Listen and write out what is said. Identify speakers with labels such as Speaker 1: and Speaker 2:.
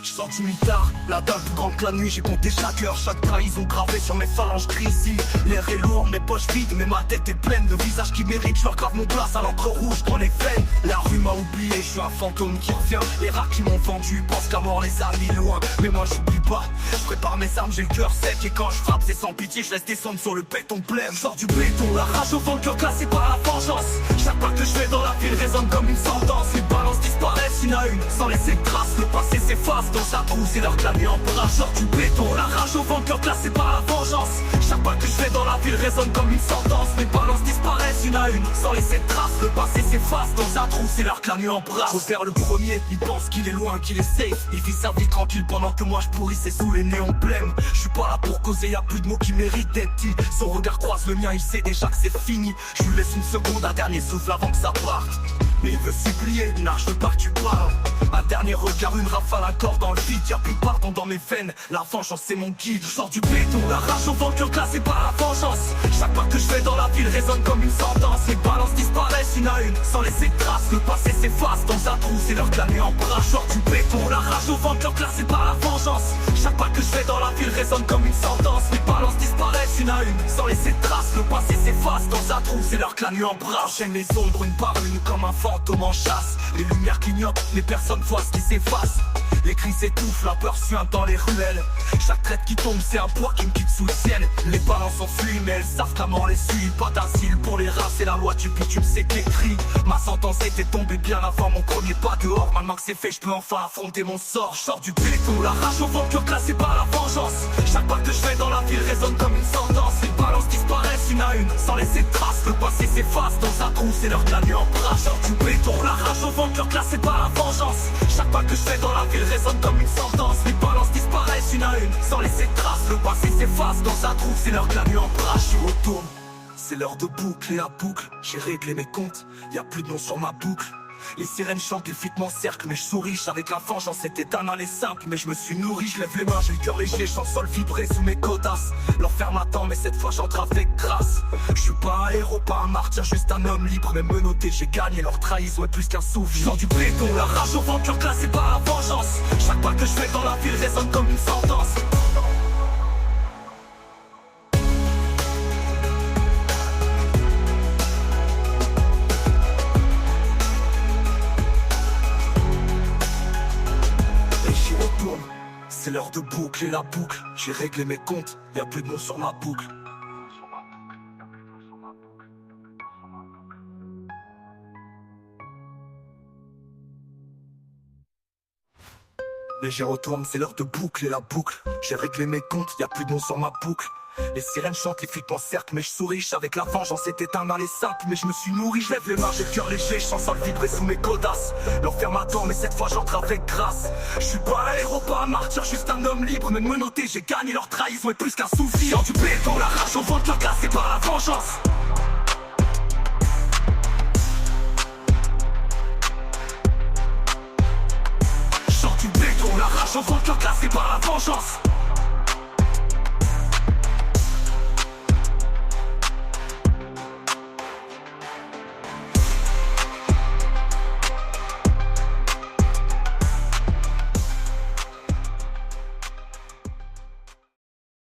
Speaker 1: Je sors du mitard, la dalle plus grande que la nuit. J'ai compté chaque heure, chaque trahison gravée sur mes phalanges grises. L'air est lourd, mes poches vides, mais ma tête est pleine de visages qui méritent. Je leur grave mon place à l'encre rouge dans les veines. La rue m'a oublié, je suis un fantôme qui revient. Les rats qui m'ont vendu pensent qu'à mort les a mis loin. Mais moi j'oublie pas, je prépare mes armes, j'ai le cœur sec. Et quand je frappe c'est sans pitié, je laisse descendre sur le béton plein. Je sors du béton, la rage au ventre, cœur classé par la vengeance. Chaque pas que je fais dans la ville résonne comme une sentence. Les balances disparaissent une à une, sans laisser de traces. Le passé s'efface dans sa trousse et leur clamer en bras. Je sors du béton, la rage au ventre, cœur classé par la vengeance. Chaque pas que je fais dans la ville résonne comme une sentence. Les balances disparaissent une à une, sans laisser de traces. Le passé s'efface dans sa trousse et leur clamer en bras. Faut faire le premier, il pense qu'il est loin, qu'il est safe. Il vit sa vie tranquille pendant que moi je pourrissais sous les néons blêmes. Je suis pas là pour causer, y'a plus de mots qui méritent d'être dit. Son regard croise le mien, il sait déjà que c'est fini. Je lui laisse une seconde, un dernier souffle avant que ça parte. Mais il veut supplier, nage, je veux pas que tu parles. Un dernier regard, une rafale, un corps dans le vide. Y'a plus de pardon dans mes veines, la vengeance c'est mon guide. Je sors du béton, la rage au ventre, cœur classé par la vengeance. Chaque pas que je fais dans la ville résonne comme une sentence. Les balances disparaissent une à une, sans laisser de traces. Le passé s'efface dans un trou, c'est leur clamer en bras. Je sors du béton, la rage au ventre, cœur classé par la vengeance. Chaque pas que je fais dans la ville résonne comme une sentence. Les balances disparaissent une à une, sans laisser de traces. Le passé s'efface dans un trou, c'est leur clamer en bras. J'enchaîne les ombres une par une comme un fantôme en chasse. Les lumières clignotent, les personnes voient ce qui s'efface. Les cris s'étouffent, la peur suinte dans les ruelles. Chaque traite qui tombe, c'est un poids qui me quitte sous le ciel. Les balances s'enfuient, mais elles savent qu'à mort les suit. Pas d'asile pour les rats, c'est la loi du bitume, c'est écrit. Ma sentence était tombée bien avant mon premier pas dehors. Maintenant que c'est fait, je peux enfin affronter mon sort. Je sors du béton, la rage au ventre, cœur classé par la vengeance. Chaque pas que je fais dans la ville résonne comme une sentence. Les balances disparaissent une à une, sans laisser de traces. Le passé s'efface dans sa trousse, c'est leur clamer en bras. Je sors du béton, la rage au ventre, cœur classé par la vengeance. Chaque pas que je fais dans la ville résonne comme une sentence. Les balances disparaissent une à une, sans laisser de traces. Le passé s'efface dans sa trousse, c'est leur clamer en bras. Je retourne, c'est l'heure de boucler la boucle. J'ai réglé mes comptes, y'a plus de nom sur ma boucle. Les sirènes chantent, les flics m'encerclent, mais je souris. Avec la vengeance, c'était un aller simple, mais je me suis nourri. Je lève les mains, j'ai le cœur léger, je sens le sol vibrer sous mes codasses. L'enfer m'attend, mais cette fois j'entre avec grâce. Je suis pas un héros, pas un martyr, juste un homme libre. Même menotté, j'ai gagné, leur trahison est plus qu'un souffle. Je sors du béton, la rage au ventre, cœur classé par la vengeance. Chaque pas que je fais dans la ville résonne comme une sentence. C'est l'heure de boucler la boucle. J'ai réglé mes comptes, y'a plus de mots sur ma boucle. Léger retourne, c'est l'heure de boucler la boucle. J'ai réglé mes comptes, y'a plus de mots sur ma boucle. Les sirènes chantent, les flics m'encerclent, mais je souris. Avec la vengeance, c'était un aller simple, mais je me suis nourri. Je lève les mains, j'ai le cœur léger, je sens le sol vibrer sous mes codasses. L'enfer m'attend, mais cette fois j'entre avec grâce. Je suis pas un héros, pas un martyr, juste un homme libre. Même menotté, j'ai gagné, leur trahison est plus qu'un souci. Dans du béton, la rage au ventre, leur classé par la vengeance. Sors du béton, la rage au ventre, leur classé par la vengeance.